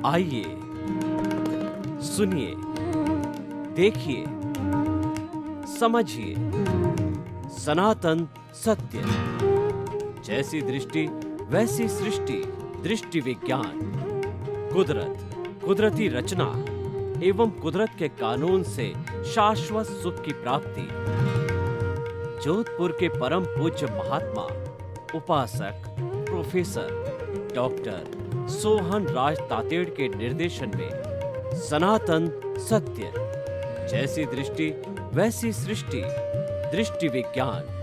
आइए, सुनिए, देखिए, समझिए सनातन सत्य। जैसी दृष्टि वैसी सृष्टि, दृष्टि विज्ञान। कुदरत, कुदरती रचना एवं कुदरत के कानून से शाश्वत सुख की प्राप्ति। जोधपुर के परम पूज्य महात्मा उपासक प्रोफेसर डॉक्टर सोहन राज तातेड़ के निर्देशन में सनातन सत्य। जैसी दृष्टि वैसी सृष्टि, दृष्टि विज्ञान।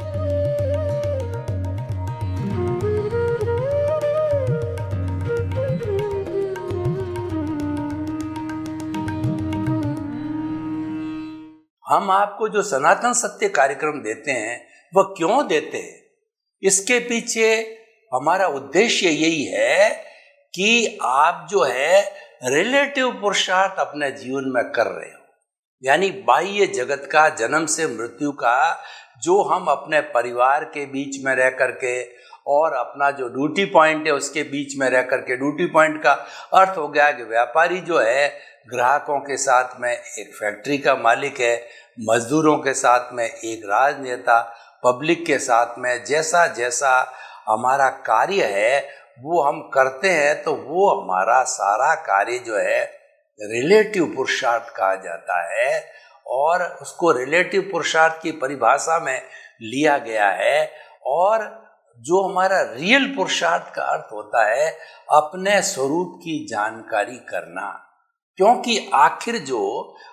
हम आपको जो सनातन सत्य कार्यक्रम देते हैं वह क्यों देते हैं? इसके पीछे हमारा उद्देश्य यही है कि आप जो है रिलेटिव पुरुषार्थ अपने जीवन में कर रहे हो, यानी बाह्य जगत का, जन्म से मृत्यु का, जो हम अपने परिवार के बीच में रह करके और अपना जो ड्यूटी पॉइंट है उसके बीच में रह करके, ड्यूटी पॉइंट का अर्थ हो गया कि व्यापारी जो है ग्राहकों के साथ में एक फैक्ट्री का मालिक है, मजदूरों के साथ में एक राजनेता, पब्लिक के साथ में जैसा जैसा हमारा कार्य है वो हम करते हैं, तो वो हमारा सारा कार्य जो है रिलेटिव पुरुषार्थ कहा जाता है। और उसको रिलेटिव पुरुषार्थ की परिभाषा में लिया गया है। और जो हमारा रियल पुरुषार्थ का अर्थ होता है अपने स्वरूप की जानकारी करना। क्योंकि आखिर जो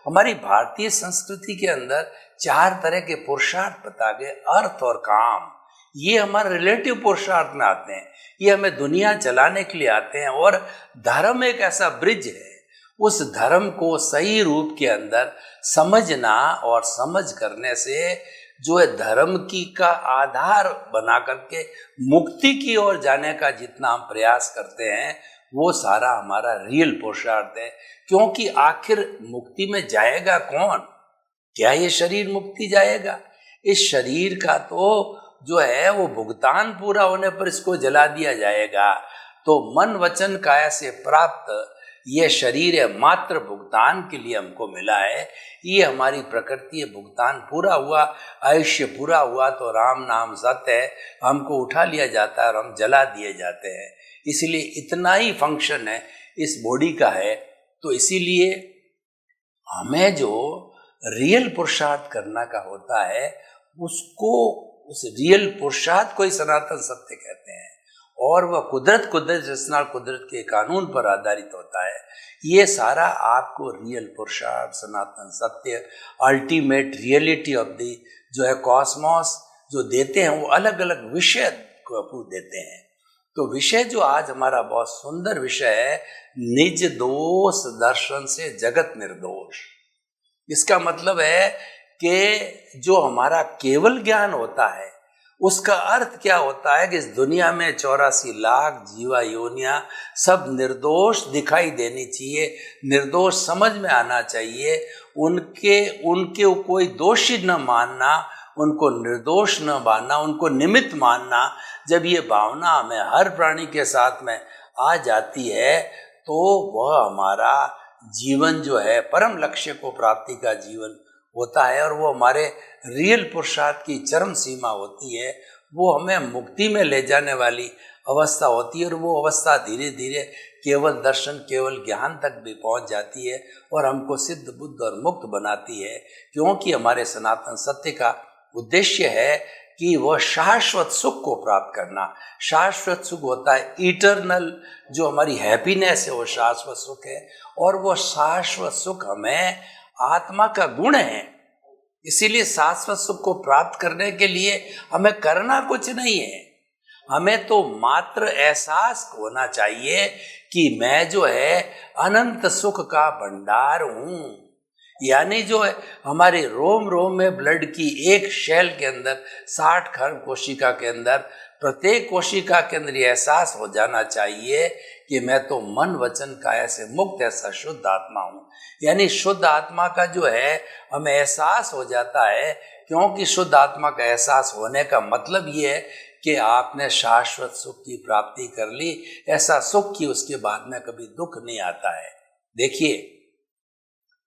हमारी भारतीय संस्कृति के अंदर 4 तरह के पुरुषार्थ बता गए, अर्थ और काम, ये हमारे रिलेटिव पुरुषार्थ में आते हैं। ये हमें दुनिया चलाने के लिए आते हैं। और धर्म एक ऐसा ब्रिज है, उस धर्म को सही रूप के अंदर समझना और समझ करने से जो है धर्म की का आधार बना करके मुक्ति की ओर जाने का जितना हम प्रयास करते हैं वो सारा हमारा रियल पुरुषार्थ है। क्योंकि आखिर मुक्ति में जाएगा कौन? क्या ये शरीर मुक्ति जाएगा? इस शरीर का तो जो है वो भुगतान पूरा होने पर इसको जला दिया जाएगा। तो मन वचन काया से प्राप्त ये शरीर है मात्र भुगतान के लिए हमको मिला है। ये हमारी प्रकृति है, भुगतान पूरा हुआ, आयुष्य पूरा हुआ तो राम नाम सत्य है, हमको उठा लिया जाता है और हम जला दिए जाते हैं। इसलिए इतना ही फंक्शन है इस बॉडी का है। तो इसीलिए हमें जो रियल पुरुषार्थ करना का होता है उसको, उस रियल पुरुषार्थ को ही सनातन सत्य कहते हैं। और वह कुदरत रचना, कुदरत के कानून पर आधारित होता है। ये सारा आपको रियल पुरुषार्थ, सनातन सत्य, अल्टीमेट रियलिटी ऑफ दी जो है कॉस्मोस जो देते हैं, वो अलग अलग विषय को देते हैं। तो विषय जो आज हमारा बहुत सुंदर विषय है, निज दोष दर्शन से जगत निर्दोष। इसका मतलब है कि जो हमारा केवल ज्ञान होता है उसका अर्थ क्या होता है कि इस दुनिया में 84 लाख जीवा योनियां सब निर्दोष दिखाई देनी चाहिए, निर्दोष समझ में आना चाहिए। उनके कोई दोषी न मानना, उनको निर्दोष न मानना, उनको निमित्त मानना। जब ये भावना हमें हर प्राणी के साथ में आ जाती है तो वह हमारा जीवन जो है परम लक्ष्य को प्राप्ति का जीवन होता है। और वो हमारे रियल पुरुषार्थ की चरम सीमा होती है। वो हमें मुक्ति में ले जाने वाली अवस्था होती है। और वो अवस्था धीरे धीरे केवल दर्शन, केवल ज्ञान तक भी पहुंच जाती है और हमको सिद्ध, बुद्ध और मुक्त बनाती है। क्योंकि हमारे सनातन सत्य का उद्देश्य है कि वह शाश्वत सुख को प्राप्त करना। शाश्वत सुख होता है इटरनल, जो हमारी हैप्पीनेस है वो शाश्वत सुख है। और वो शाश्वत सुख हमें आत्मा का गुण है। इसीलिए शाश्वत सुख को प्राप्त करने के लिए हमें करना कुछ नहीं है, हमें तो मात्र एहसास होना चाहिए कि मैं जो है अनंत सुख का भंडार हूं। यानी जो है हमारे रोम रोम में ब्लड की एक शेल के अंदर 60 खरब कोशिका के अंदर प्रत्येक कोशिका के अंदर ये एहसास हो जाना चाहिए कि मैं तो मन वचन काया से मुक्त ऐसा शुद्ध आत्मा हूँ। यानी शुद्ध आत्मा का जो है हमें एहसास हो जाता है, क्योंकि शुद्ध आत्मा का एहसास होने का मतलब ये है कि आपने शाश्वत सुख की प्राप्ति कर ली। ऐसा सुख कि उसके बाद में कभी दुख नहीं आता है। देखिए,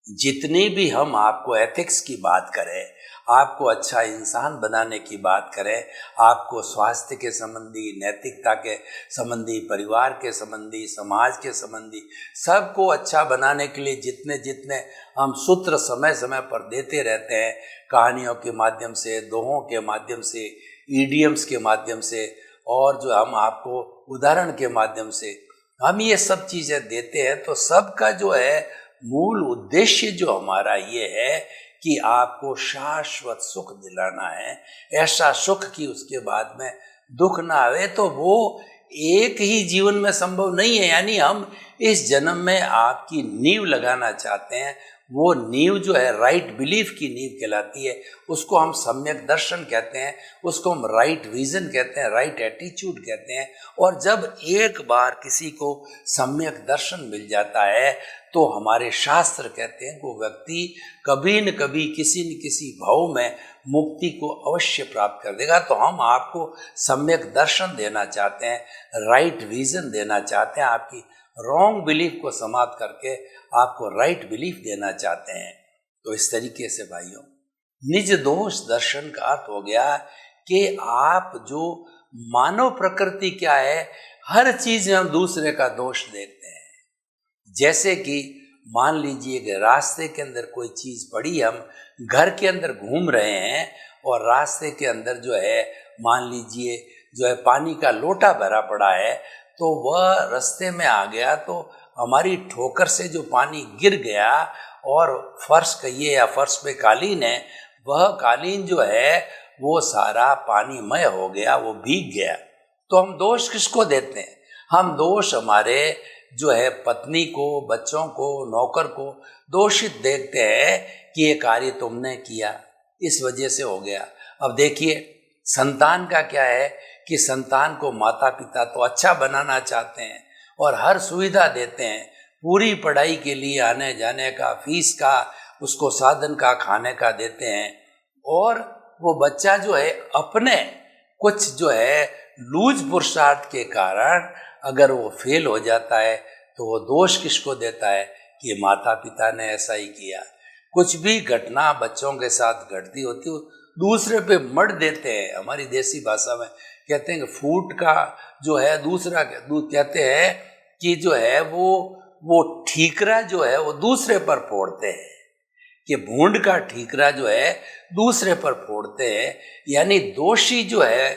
जितनी भी हम आपको एथिक्स की बात करें, आपको अच्छा इंसान बनाने की बात करें, आपको स्वास्थ्य के संबंधी, नैतिकता के संबंधी, परिवार के संबंधी, समाज के संबंधी, सबको अच्छा बनाने के लिए जितने जितने हम सूत्र समय समय पर देते रहते हैं, कहानियों के माध्यम से, दोहों के माध्यम से, ईडियम्स के माध्यम से, और जो हम आपको उदाहरण के माध्यम से हम ये सब चीज़ें देते हैं, तो सबका जो है मूल उद्देश्य जो हमारा ये है कि आपको शाश्वत सुख दिलाना है। ऐसा सुख कि उसके बाद में दुख ना आवे। तो वो एक ही जीवन में संभव नहीं है। यानी हम इस जन्म में आपकी नींव लगाना चाहते हैं। वो नींव जो है राइट बिलीफ की नींव कहलाती है। उसको हम सम्यक दर्शन कहते हैं, उसको हम राइट विजन कहते हैं, राइट एटीट्यूड कहते हैं। और जब एक बार किसी को सम्यक दर्शन मिल जाता है तो हमारे शास्त्र कहते हैं वो व्यक्ति कभी न कभी किसी न किसी भाव में मुक्ति को अवश्य प्राप्त कर देगा। तो हम आपको सम्यक दर्शन देना चाहते हैं, राइट विजन देना चाहते हैं, आपकी रॉन्ग बिलीफ को समाप्त करके आपको राइट बिलीफ देना चाहते हैं। तो इस तरीके से भाइयों, निज दोष दर्शन का अर्थ हो गया कि आप जो मानव प्रकृति क्या है, हर चीज में हम दूसरे का दोष देखते हैं। जैसे कि मान लीजिए कि रास्ते के अंदर कोई चीज पड़ी, हम घर के अंदर घूम रहे हैं और रास्ते के अंदर जो है मान लीजिए जो है पानी का लोटा भरा पड़ा है, तो वह रास्ते में आ गया, तो हमारी ठोकर से जो पानी गिर गया और फर्श कहिए या फर्श पे कालीन है, वह कालीन जो है वो सारा पानीमय हो गया, वो भीग गया। तो हम दोष किसको देते हैं? हम दोष हमारे जो है पत्नी को, बच्चों को, नौकर को दोषित देखते हैं कि ये कार्य तुमने किया, इस वजह से हो गया। अब देखिए, संतान का क्या है कि संतान को माता पिता तो अच्छा बनाना चाहते हैं और हर सुविधा देते हैं, पूरी पढ़ाई के लिए आने जाने का, फीस का, उसको साधन का, खाने का देते हैं। और वो बच्चा जो है अपने कुछ जो है लूज पुरुषार्थ के कारण अगर वो फेल हो जाता है तो वो दोष किसको देता है कि माता पिता ने ऐसा ही किया। कुछ भी घटना बच्चों के साथ घटती होती है दूसरे पे मढ़ देते हैं। हमारी देसी भाषा में कहते हैं कि फूट का जो है दूसरा कहते हैं कि जो है वो ठीकरा जो है वो दूसरे पर फोड़ते हैं, कि भूंड का ठीकरा जो है दूसरे पर फोड़ते हैं। यानी दोषी जो है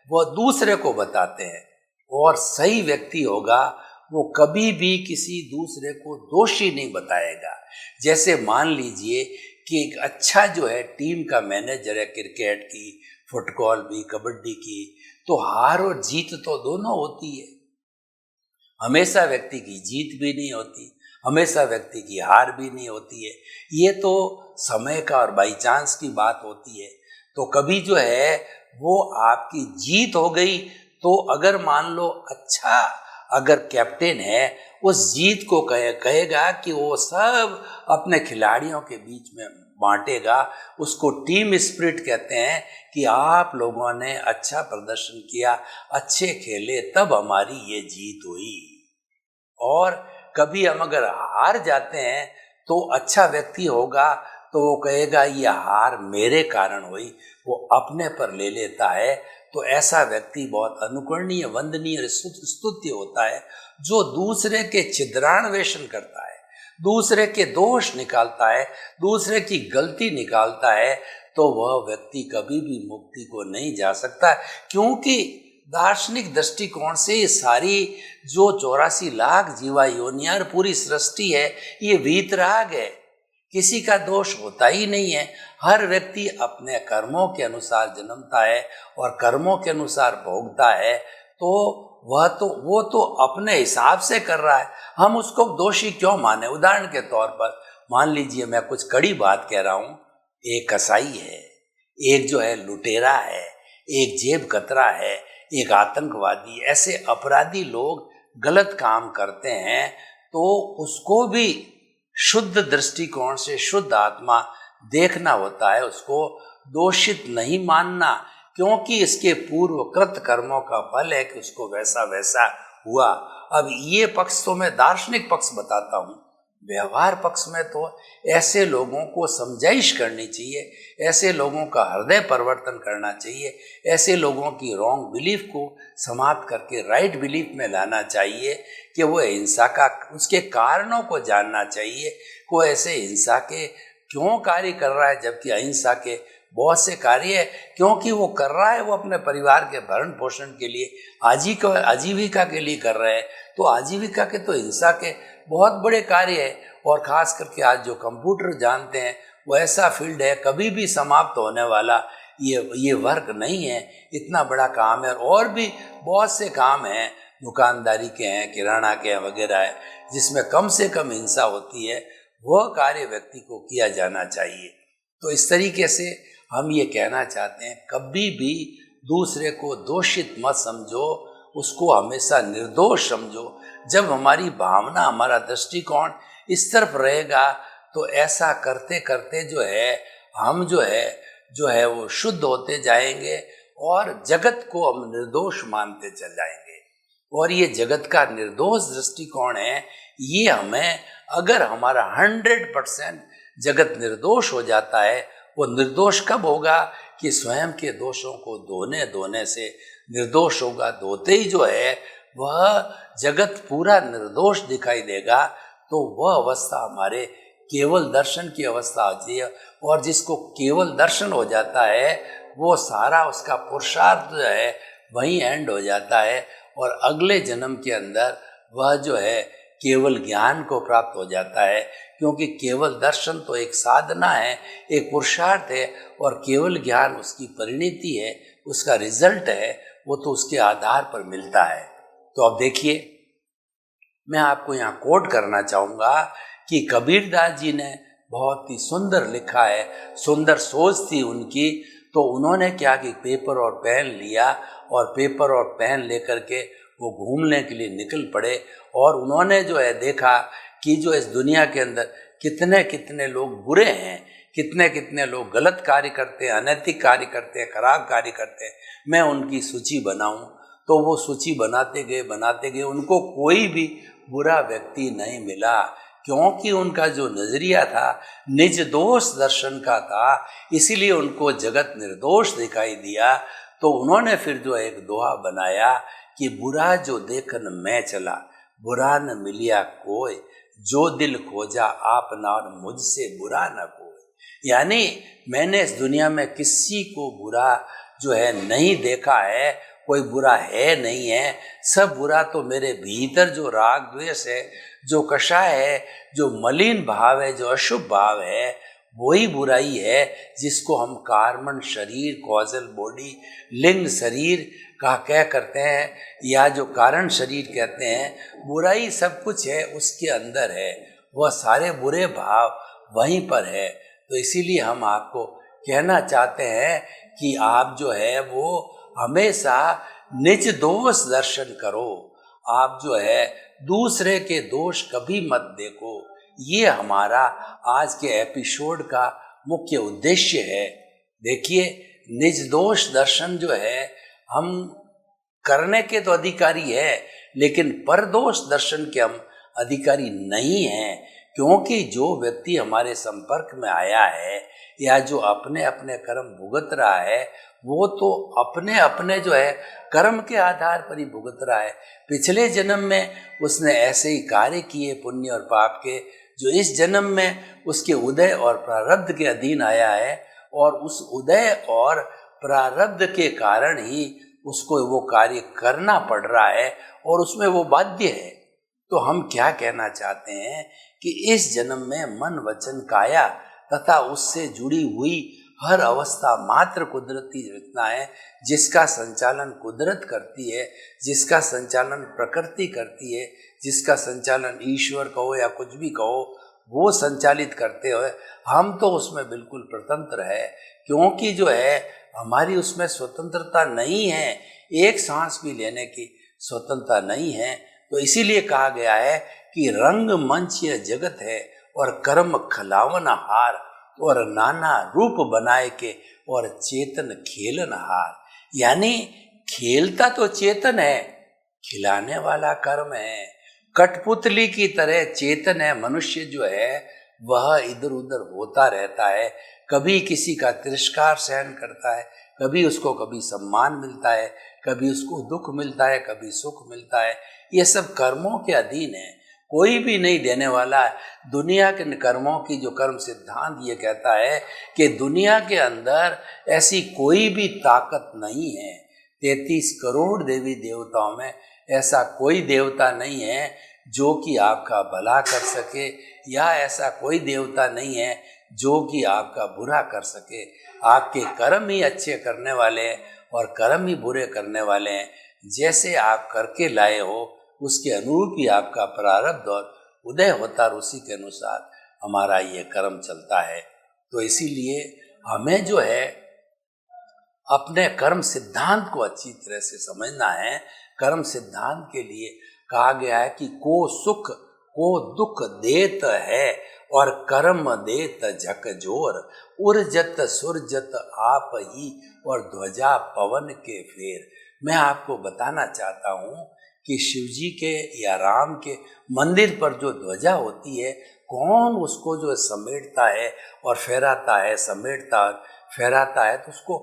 वो दूसरे को बताते हैं, और सही व्यक्ति होगा वो कभी भी किसी दूसरे को दोषी नहीं बताएगा। जैसे मान लीजिए कि एक अच्छा जो है टीम का मैनेजर है, क्रिकेट की, फुटबॉल भी, कबड्डी की, तो हार और जीत तो दोनों होती है। हमेशा व्यक्ति की जीत भी नहीं होती, हमेशा व्यक्ति की हार भी नहीं होती है। ये तो समय का और बाई चांस की बात होती है। तो कभी जो है वो आपकी जीत हो गई, तो अगर मान लो अच्छा अगर कैप्टन है, उस जीत को कहेगा कि वो सब अपने खिलाड़ियों के बीच में बांटेगा। उसको टीम स्पिरिट कहते हैं कि आप लोगों ने अच्छा प्रदर्शन किया, अच्छे खेले, तब हमारी ये जीत हुई। और कभी हम अगर हार जाते हैं तो अच्छा व्यक्ति होगा तो वो कहेगा ये हार मेरे कारण हुई, वो अपने पर ले लेता है। तो ऐसा व्यक्ति बहुत अनुकरणीय, वंदनीय और स्तुत्य होता है, जो दूसरे के छिद्रान्वेषण करता है, दूसरे के दोष निकालता है, दूसरे की गलती निकालता है। तो वह व्यक्ति कभी भी मुक्ति को नहीं जा सकता, क्योंकि दार्शनिक दृष्टिकोण से ये सारी जो 84 लाख जीवा योनियां पूरी सृष्टि है, ये वीतराग है, किसी का दोष होता ही नहीं है। हर व्यक्ति अपने कर्मों के अनुसार जन्मता है और कर्मों के अनुसार भोगता है। तो वो तो अपने हिसाब से कर रहा है, हम उसको दोषी क्यों माने? उदाहरण के तौर पर मान लीजिए मैं कुछ कड़ी बात कह रहा हूँ, एक कसाई है, एक जो है लुटेरा है, एक जेब कतरा है, एक आतंकवादी, ऐसे अपराधी लोग गलत काम करते हैं तो उसको भी शुद्ध दृष्टिकोण से, शुद्ध आत्मा देखना होता है, उसको दोषित नहीं मानना, क्योंकि इसके पूर्व कृत कर्मों का फल है कि उसको वैसा वैसा हुआ। अब ये पक्ष तो मैं दार्शनिक पक्ष बताता हूँ। व्यवहार पक्ष में तो ऐसे लोगों को समझाइश करनी चाहिए, ऐसे लोगों का हृदय परिवर्तन करना चाहिए, ऐसे लोगों की रॉन्ग बिलीफ को समाप्त करके राइट बिलीफ में लाना चाहिए कि वो हिंसा का, उसके कारणों को जानना चाहिए। वो ऐसे हिंसा के क्यों कार्य कर रहा है, जबकि अहिंसा के बहुत से कार्य है, क्योंकि वो कर रहा है वो अपने परिवार के भरण पोषण के लिए, आजीविका के लिए कर रहे हैं। तो आजीविका के तो हिंसा के बहुत बड़े कार्य है। और खास करके आज जो कंप्यूटर जानते हैं वो ऐसा फील्ड है, कभी भी समाप्त होने वाला ये वर्क नहीं है। इतना बड़ा काम है, और भी बहुत से काम हैं, दुकानदारी के हैं, किराना के हैं, वगैरह है, जिसमें कम से कम हिंसा होती है। वह कार्य व्यक्ति को किया जाना चाहिए। तो इस तरीके से हम ये कहना चाहते हैं, कभी भी दूसरे को दोषित मत समझो, उसको हमेशा निर्दोष समझो। जब हमारी भावना, हमारा दृष्टिकोण इस तरफ रहेगा तो ऐसा करते करते जो है हम जो है वो शुद्ध होते जाएंगे और जगत को हम निर्दोष मानते चल जाएंगे। और ये जगत का निर्दोष दृष्टिकोण है, ये हमें, अगर हमारा 100% जगत निर्दोष हो जाता है, वो निर्दोष कब होगा कि स्वयं के दोषों को धोने से निर्दोष होगा। धोते ही जो है वह जगत पूरा निर्दोष दिखाई देगा। तो वह अवस्था हमारे केवल दर्शन की अवस्था होती है। और जिसको केवल दर्शन हो जाता है वो सारा उसका पुरुषार्थ जो है वहीं एंड हो जाता है, और अगले जन्म के अंदर वह जो है केवल ज्ञान को प्राप्त हो जाता है। क्योंकि केवल दर्शन तो एक साधना है, एक पुरुषार्थ है, और केवल ज्ञान उसकी परिणति है, उसका रिजल्ट है, वो तो उसके आधार पर मिलता है। तो अब देखिए, मैं आपको यहाँ कोट करना चाहूँगा कि कबीरदास जी ने बहुत ही सुंदर लिखा है, सुंदर सोच थी उनकी। तो उन्होंने क्या कि पेपर और पेन लिया, और पेपर और पेन लेकर के वो घूमने के लिए निकल पड़े। और उन्होंने जो है देखा कि जो इस दुनिया के अंदर कितने कितने लोग बुरे हैं, कितने कितने लोग गलत कार्य करते हैं, अनैतिक कार्य करते हैं, खराब कार्य करते हैं। मैं उनकी सूची बनाऊं। तो वो सूची बनाते गए, उनको कोई भी बुरा व्यक्ति नहीं मिला, क्योंकि उनका जो नजरिया था निज दोष दर्शन का था, इसीलिए उनको जगत निर्दोष दिखाई दिया। तो उन्होंने फिर जो एक दोहा बनाया कि बुरा जो देखन मैं चला, बुरा न मिलिया कोई, जो दिल खोजा आपना और मुझसे बुरा न कोई। यानी मैंने इस दुनिया में किसी को बुरा जो है नहीं देखा है, कोई बुरा है नहीं है। सब बुरा तो मेरे भीतर जो राग द्वेष है, जो कषाय है, जो मलिन भाव है, जो अशुभ भाव है, वही बुराई है, जिसको हम कार्बन शरीर, कॉजल बॉडी, लिंग शरीर का क्या करते हैं, या जो कारण शरीर कहते हैं। बुराई सब कुछ है उसके अंदर है, वह सारे बुरे भाव वहीं पर है। तो इसीलिए हम आपको कहना चाहते हैं कि आप जो है वो हमेशा निज दोष दर्शन करो। आप जो है दूसरे के दोष कभी मत देखो। ये हमारा आज के एपिसोड का मुख्य उद्देश्य है। देखिए, निज दोष दर्शन जो है हम करने के तो अधिकारी है, लेकिन परदोष दर्शन के हम अधिकारी नहीं हैं। क्योंकि जो व्यक्ति हमारे संपर्क में आया है या जो अपने अपने कर्म भुगत रहा है, वो तो अपने अपने जो है कर्म के आधार पर ही भुगत रहा है। पिछले जन्म में उसने ऐसे ही कार्य किए पुण्य और पाप के, जो इस जन्म में उसके उदय और प्रारब्ध के अधीन आया है, और उस उदय और प्रारब्ध के कारण ही उसको वो कार्य करना पड़ रहा है और उसमें वो बाध्य है। तो हम क्या कहना चाहते हैं कि इस जन्म में मन वचन काया तथा उससे जुड़ी हुई हर अवस्था मात्र कुदरती रचना है, जिसका संचालन कुदरत करती है, जिसका संचालन प्रकृति करती है, जिसका संचालन ईश्वर कहो या कुछ भी कहो, वो संचालित करते हुए हम तो उसमें बिल्कुल स्वतंत्र है, क्योंकि जो है हमारी उसमें स्वतंत्रता नहीं है, एक सांस भी लेने की स्वतंत्रता नहीं है। तो इसीलिए कहा गया है कि रंग मंच यह जगत है और कर्म खिलावन हार, और नाना रूप बनाए के और चेतन खेलन हार। यानी खेलता तो चेतन है, खिलाने वाला कर्म है। कठपुतली की तरह चेतन है मनुष्य जो है, वह इधर उधर होता रहता है, कभी किसी का तिरस्कार सहन करता है, कभी उसको कभी सम्मान मिलता है, कभी उसको दुख मिलता है, कभी सुख मिलता है। ये सब कर्मों के अधीन है, कोई भी नहीं देने वाला है। दुनिया के कर्मों की जो कर्म सिद्धांत ये कहता है कि दुनिया के अंदर ऐसी कोई भी ताकत नहीं है, 33 करोड़ देवी देवताओं में ऐसा कोई देवता नहीं है जो कि आपका भला कर सके, या ऐसा कोई देवता नहीं है जो कि आपका बुरा कर सके। आपके कर्म ही अच्छे करने वाले हैं और कर्म ही बुरे करने वाले हैं। जैसे आप करके लाए हो उसके अनुरूप ही आपका प्रारब्ध और उदय होता है, उसी के अनुसार हमारा ये कर्म चलता है। तो इसीलिए हमें जो है अपने कर्म सिद्धांत को अच्छी तरह से समझना है। कर्म सिद्धांत के लिए कहा गया है कि को सुख को दुख देत है और कर्म देत झकझोर, उर्जत सुरजत आप ही और ध्वजा पवन के फेर। मैं आपको बताना चाहता हूँ कि शिव जी के या राम के मंदिर पर जो ध्वजा होती है, कौन उसको जो समेटता है और फहराता है, समेटता फहराता है, तो उसको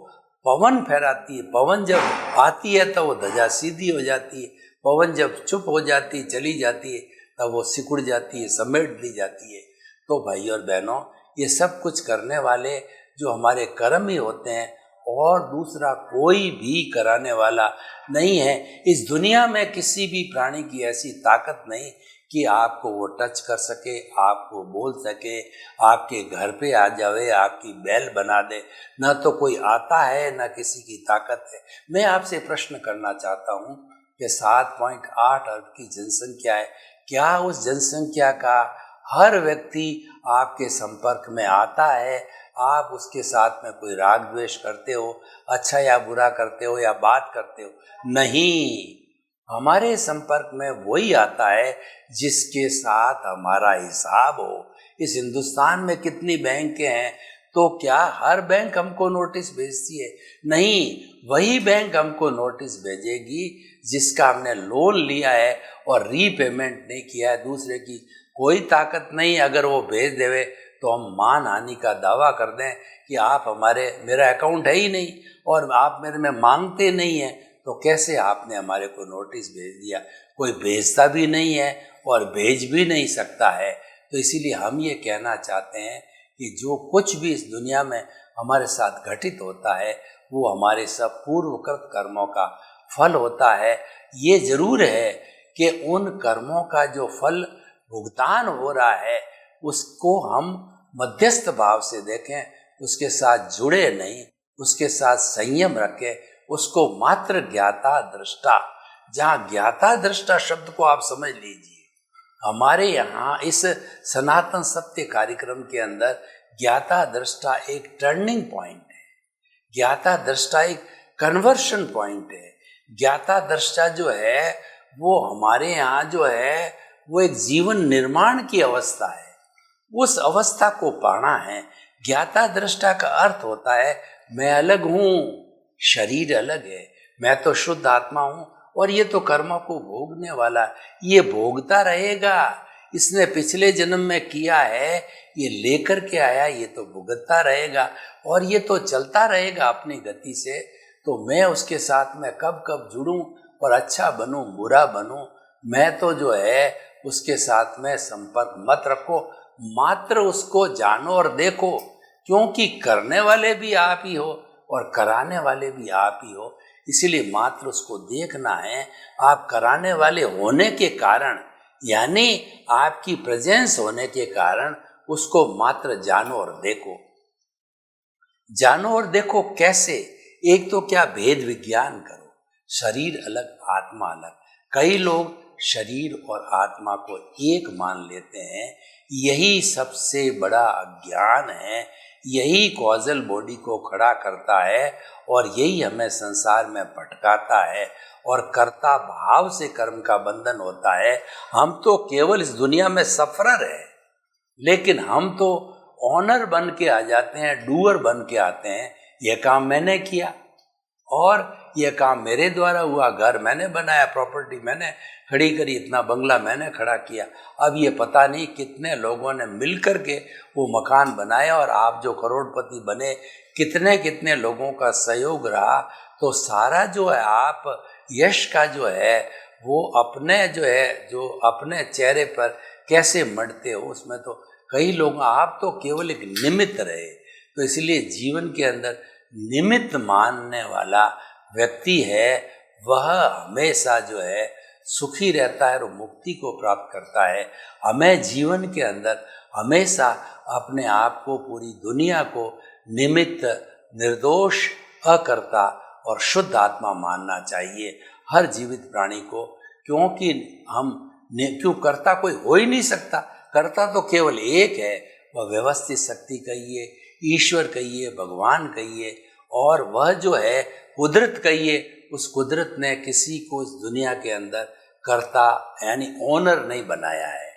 पवन फहराती है। पवन जब आती है तो वो ध्वजा सीधी हो जाती है, पवन जब चुप हो जाती है, चली जाती है, तब वो सिकुड़ जाती है, समेट ली जाती है। तो भाई और बहनों, ये सब कुछ करने वाले जो हमारे कर्म ही होते हैं, और दूसरा कोई भी कराने वाला नहीं है। इस दुनिया में किसी भी प्राणी की ऐसी ताकत नहीं कि आपको वो टच कर सके, आपको बोल सके, आपके घर पे आ जावे, आपकी बैल बना दे। न तो कोई आता है, न किसी की ताकत है। मैं आपसे प्रश्न करना चाहता हूँ कि 7.8 अरब की जनसंख्या है, क्या उस जनसंख्या का हर व्यक्ति आपके संपर्क में आता है? आप उसके साथ में कोई राग द्वेष करते हो, अच्छा या बुरा करते हो या बात करते हो? नहीं, हमारे संपर्क में वही आता है जिसके साथ हमारा हिसाब हो। इस हिंदुस्तान में कितनी बैंकें हैं, तो क्या हर बैंक हमको नोटिस भेजती है? नहीं, वही बैंक हमको नोटिस भेजेगी जिसका हमने लोन लिया है और रीपेमेंट नहीं किया है। दूसरे की कोई ताकत नहीं, अगर वो भेज देवे तो हम मान हानि का दावा कर दें कि आप मेरा अकाउंट है ही नहीं और आप मेरे में मांगते नहीं हैं, तो कैसे आपने हमारे को नोटिस भेज दिया? कोई भेजता भी नहीं है और भेज भी नहीं सकता है। तो इसीलिए हम ये कहना चाहते हैं कि जो कुछ भी इस दुनिया में हमारे साथ घटित होता है, वो हमारे सब पूर्वकृत कर्मों का फल होता है। ये जरूर है कि उन कर्मों का जो फल भुगतान हो रहा है, उसको हम मध्यस्थ भाव से देखें, उसके साथ जुड़े नहीं, उसके साथ संयम रखें, उसको मात्र ज्ञाता दृष्टा, जहाँ ज्ञाता दृष्टा शब्द को आप समझ लीजिए। हमारे यहाँ इस सनातन सत्य कार्यक्रम के अंदर ज्ञाता दृष्टा एक टर्निंग पॉइंट है, ज्ञाता दृष्टा एक कन्वर्शन पॉइंट है। ज्ञाता दृष्टा जो है वो हमारे यहाँ जो है वो एक जीवन निर्माण की अवस्था है, उस अवस्था को पाना है। ज्ञाता दृष्टा का अर्थ होता है मैं अलग हूँ, शरीर अलग है, मैं तो शुद्ध आत्मा हूँ और ये तो कर्मों को भोगने वाला, ये भोगता रहेगा, इसने पिछले जन्म में किया है, ये लेकर के आया, ये तो भुगतता रहेगा और ये तो चलता रहेगा अपनी गति से। तो मैं उसके साथ में कब कब जुड़ूं और अच्छा बनूं बुरा बनूं, मैं तो जो है उसके साथ में संपर्क मत रखो, मात्र उसको जानो और देखो, क्योंकि करने वाले भी आप ही हो और कराने वाले भी आप ही हो। इसीलिए मात्र उसको देखना है। आप कराने वाले होने के कारण, यानी आपकी प्रेजेंस होने के कारण, उसको मात्र जानो और देखो। जानो और देखो कैसे? एक तो क्या भेद विज्ञान करो, शरीर अलग आत्मा अलग। कई लोग शरीर और आत्मा को एक मान लेते हैं, यही सबसे बड़ा अज्ञान है, यही कॉजल बॉडी को खड़ा करता है और यही हमें संसार में भटकाता है और कर्ता भाव से कर्म का बंधन होता है। हम तो केवल इस दुनिया में सफरर है, लेकिन हम तो ऑनर बन के आ जाते हैं, डूअर बन के आते हैं। यह काम मैंने किया और यह काम मेरे द्वारा हुआ, घर मैंने बनाया, प्रॉपर्टी मैंने खड़ी करी, इतना बंगला मैंने खड़ा किया। अब ये पता नहीं कितने लोगों ने मिलकर के वो मकान बनाया और आप जो करोड़पति बने, कितने कितने लोगों का सहयोग रहा। तो सारा जो है आप यश का जो है वो अपने जो है जो अपने चेहरे पर कैसे मढ़ते हो, उसमें तो कई लोग, आप तो केवल एक निमित्त रहे। तो इसलिए जीवन के अंदर निमित्त मानने वाला व्यक्ति है वह हमेशा जो है सुखी रहता है और मुक्ति को प्राप्त करता है। हमें जीवन के अंदर हमेशा अपने आप को, पूरी दुनिया को निमित्त, निर्दोष, अकर्ता और शुद्ध आत्मा मानना चाहिए हर जीवित प्राणी को, क्योंकि क्यों कर्ता कोई हो ही नहीं सकता। कर्ता तो केवल एक है, वह व्यवस्थित शक्ति कहिए, ईश्वर कहिए, भगवान कहिए, और वह जो है कुदरत कहिए। उस कुदरत ने किसी को इस दुनिया के अंदर कर्ता यानी ओनर नहीं बनाया है।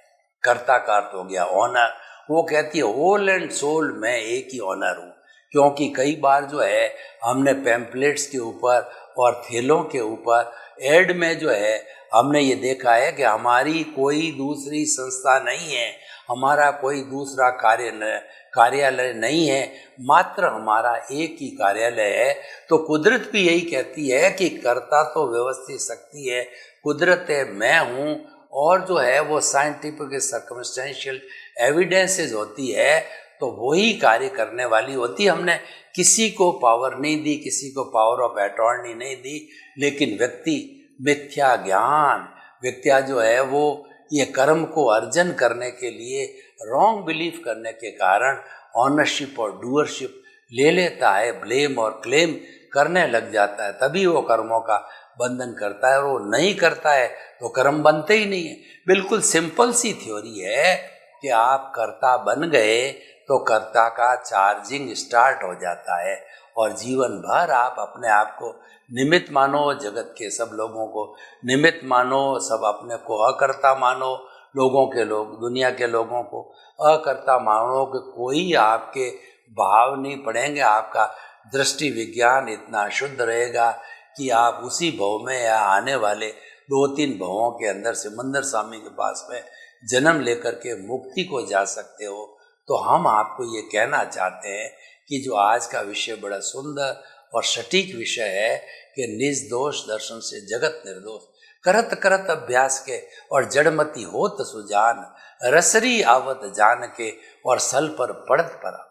कर्ता का अर्थ हो गया ओनर। वो कहती है होल एंड सोल मैं एक ही ओनर हूँ, क्योंकि कई बार जो है हमने पैम्पलेट्स के ऊपर और थैलों के ऊपर एड में जो है हमने ये देखा है कि हमारी कोई दूसरी संस्था नहीं है, हमारा कोई दूसरा कार्यालय नहीं है, मात्र हमारा एक ही कार्यालय है। तो कुदरत भी यही कहती है कि कर्ता तो व्यवस्थित शक्ति है, कुदरत है, मैं हूँ, और जो है वो साइंटिफिक सर्कमस्टेंशियल एविडेंसेस होती है, तो वही कार्य करने वाली होती। हमने किसी को पावर नहीं दी, किसी को पावर ऑफ अटॉर्नी नहीं दी, लेकिन व्यक्ति मिथ्या ज्ञान, व्यक्ति जो है वो ये कर्म को अर्जन करने के लिए रॉन्ग बिलीफ करने के कारण ऑनरशिप और डूअरशिप ले लेता है, ब्लेम और क्लेम करने लग जाता है, तभी वो कर्मों का बंधन करता है। और वो नहीं करता है तो कर्म बनते ही नहीं है। बिल्कुल सिंपल सी थ्योरी है कि आप कर्ता बन गए तो कर्ता का चार्जिंग स्टार्ट हो जाता है और जीवन भर आप अपने आप को निमित्त मानो, जगत के सब लोगों को निमित्त मानो, सब अपने को अकर्ता मानो, दुनिया के लोगों को अकर्ता मानो कि कोई आपके भाव नहीं पड़ेंगे। आपका दृष्टि विज्ञान इतना शुद्ध रहेगा कि आप उसी भव में या आने वाले 2-3 भवों के अंदर सिमंदर स्वामी के पास में जन्म लेकर के मुक्ति को जा सकते हो। तो हम आपको ये कहना चाहते हैं कि जो आज का विषय बड़ा सुंदर और सटीक विषय है कि निर्दोष दर्शन से जगत निर्दोष, करत करत अभ्यास के और जड़मती होत सुजान, रसरी आवत जान के और सल पर पड़त पड़ा।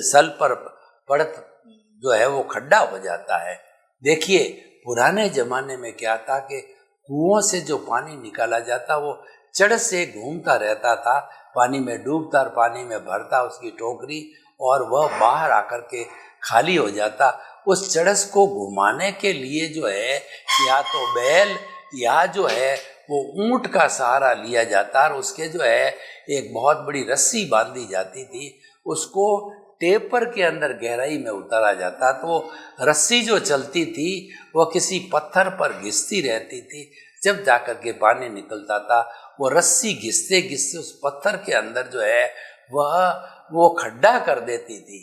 सल पर पड़त जो है वो खड्डा हो जाता है। देखिए पुराने जमाने में क्या था कि कुओं से जो पानी निकाला जाता वो चढ़ से घूमता रहता था, पानी में डूबता और पानी में भरता उसकी टोकरी, और वह बाहर आकर के खाली हो जाता। उस चड़स को घुमाने के लिए जो है या तो बैल या जो है वो ऊंट का सहारा लिया जाता और उसके जो है एक बहुत बड़ी रस्सी बांधी जाती थी, उसको टेपर के अंदर गहराई में उतारा जाता। तो वो रस्सी जो चलती थी वह किसी पत्थर पर घिसती रहती थी, जब जाकर के पानी निकलता था वो रस्सी घिसते घिसते उस पत्थर के अंदर जो है वो खड्डा कर देती थी।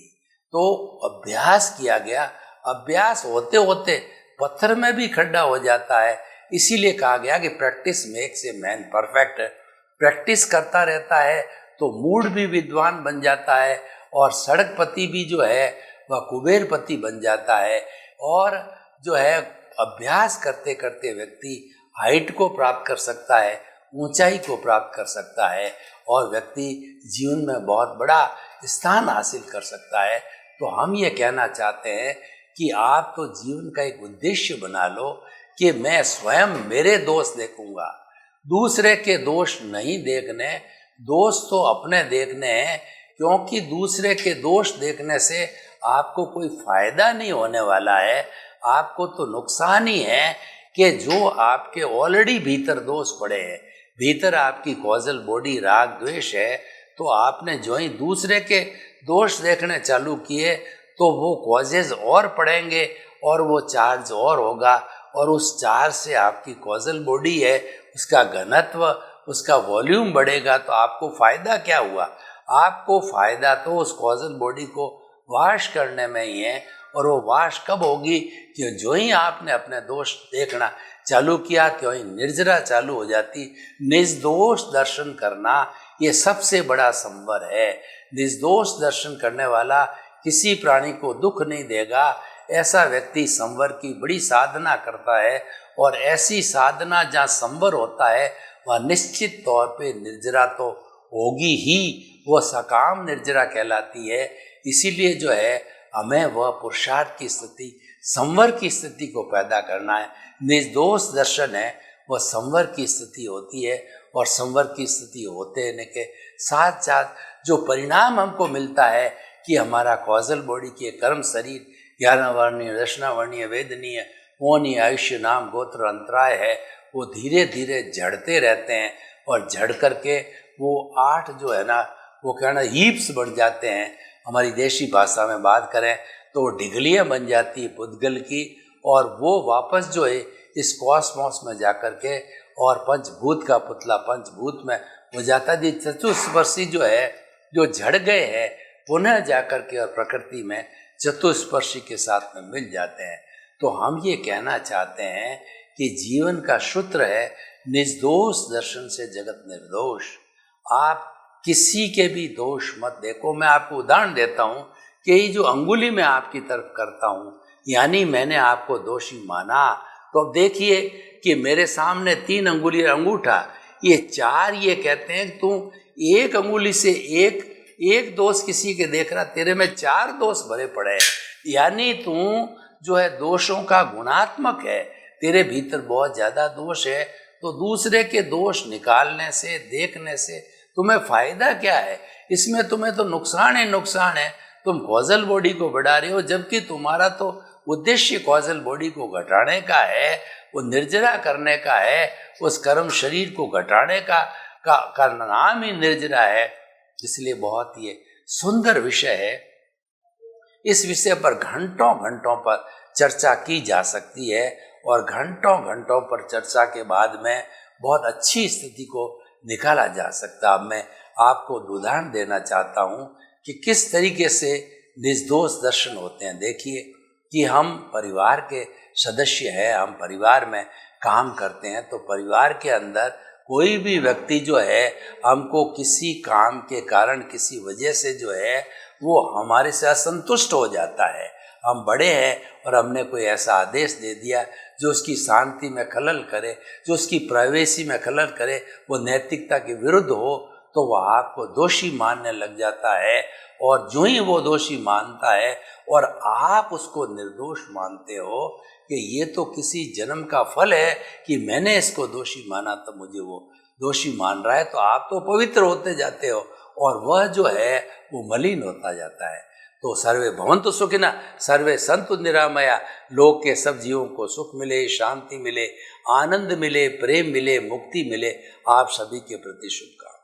तो अभ्यास किया गया, अभ्यास होते होते पत्थर में भी खड्डा हो जाता है। इसीलिए कहा गया कि practice makes a man perfect. Practice करता रहता है तो मूड भी विद्वान बन जाता है और सड़कपति भी जो है वह कुबेरपति बन जाता है। और जो है अभ्यास करते करते व्यक्ति हाइट को प्राप्त कर सकता है, ऊंचाई को प्राप्त कर सकता है और व्यक्ति जीवन में बहुत बड़ा स्थान हासिल कर सकता है। तो हम ये कहना चाहते हैं कि आप तो जीवन का एक उद्देश्य बना लो कि मैं स्वयं मेरे दोष देखूंगा, दूसरे के दोष नहीं देखने, दोष तो अपने देखने हैं, क्योंकि दूसरे के दोष देखने से आपको कोई फायदा नहीं होने वाला है, आपको तो नुकसान ही है कि जो आपके ऑलरेडी भीतर दोष पड़े हैं, भीतर आपकी कॉजल बॉडी राग द्वेष है, तो आपने जो ही दूसरे के दोष देखने चालू किए तो वो कॉजेज और पड़ेंगे और वो चार्ज और होगा, और उस चार्ज से आपकी कॉजल बॉडी है उसका घनत्व, उसका वॉल्यूम बढ़ेगा। तो आपको फायदा क्या हुआ? आपको फायदा तो उस कॉजल बॉडी को वाश करने में ही है। और वो वाश कब होगी? कि जो ही आपने अपने दोष देखना चालू किया त्यों ही निर्जरा चालू हो जाती। निर्दोष दर्शन करना ये सबसे बड़ा संवर है। निर्दोष दर्शन करने वाला किसी प्राणी को दुख नहीं देगा। ऐसा व्यक्ति संवर की बड़ी साधना करता है, और ऐसी साधना जहाँ संवर होता है वह निश्चित तौर पे निर्जरा तो होगी ही, वह सकाम निर्जरा कहलाती है। इसीलिए जो है हमें वह पुरुषार्थ की स्थिति, संवर की स्थिति को पैदा करना है। निर्दोष दर्शन है वह संवर की स्थिति होती है, और संवर की स्थिति होते रहने के साथ साथ जो परिणाम हमको मिलता है कि हमारा कॉजल बॉडी के कर्म शरीर 11 वर्णीय, दशना वर्णीय, वेदनीय, मोहनीय, आयुष्य, नाम, गोत्र, अंतराय है, वो धीरे धीरे झड़ते रहते हैं, और झड़ करके वो 8 जो है ना वो कहना हीप्स बढ़ जाते हैं। हमारी देशी भाषा में बात करें तो वो ढिगलियाँ बन जाती है पुद्गल की, और वो वापस जो है इस कॉस्मोस में जाकर के और पंचभूत का पुतला पंचभूत में हो जाता है। चतुस्पर्शी जो है जो झड़ गए हैं पुनः जाकर के और प्रकृति में चतुस्पर्शी के साथ में मिल जाते हैं। तो हम ये कहना चाहते हैं कि जीवन का सूत्र है निर्दोष दर्शन से जगत निर्दोष। आप किसी के भी दोष मत देखो। मैं आपको उदाहरण देता हूँ कि ये जो अंगुली में आपकी तरफ करता हूँ, यानी मैंने आपको दोषी माना, तो अब देखिए कि मेरे सामने 3 अंगुली अंगूठा, ये 4 ये कहते हैं तू एक अंगुली से एक दोष किसी के देख रहा, तेरे में 4 दोष भरे पड़े, यानी तू जो है दोषों का गुणात्मक है, तेरे भीतर बहुत ज्यादा दोष है। तो दूसरे के दोष निकालने से, देखने से तुम्हें फायदा क्या है? इसमें तुम्हें तो नुकसान ही नुकसान है। तुम कॉजल बॉडी को बढ़ा रहे हो, जबकि तुम्हारा तो उद्देश्य कॉजल बॉडी को घटाने का है, वो निर्जरा करने का है, उस कर्म शरीर को घटाने का नाम ही निर्जरा है। इसलिए बहुत ये सुंदर विषय है। इस विषय पर घंटों घंटों पर चर्चा की जा सकती है, और घंटों घंटों पर चर्चा के बाद में बहुत अच्छी स्थिति को निकाला जा सकता। अब मैं आपको उदाहरण देना चाहता हूँ कि किस तरीके से निर्दोष दर्शन होते हैं। देखिए कि हम परिवार के सदस्य हैं, हम परिवार में काम करते हैं, तो परिवार के अंदर कोई भी व्यक्ति जो है हमको किसी काम के कारण, किसी वजह से जो है वो हमारे से असंतुष्ट हो जाता है। हम बड़े हैं और हमने कोई ऐसा आदेश दे दिया जो उसकी शांति में खलल करे, जो उसकी प्राइवेसी में खलल करे, वो नैतिकता के विरुद्ध हो, तो वह आपको दोषी मानने लग जाता है। और जो ही वो दोषी मानता है और आप उसको निर्दोष मानते हो कि ये तो किसी जन्म का फल है कि मैंने इसको दोषी माना तो मुझे वो दोषी मान रहा है, तो आप तो पवित्र होते जाते हो और वह जो है वो मलिन होता जाता है। तो सर्वे भवन्तु सुखिनः, सर्वे सन्तु निरामया, लोक के सब जीवों को सुख मिले, शांति मिले, आनंद मिले, प्रेम मिले, मुक्ति मिले। आप सभी के प्रति शुभकामनाएं।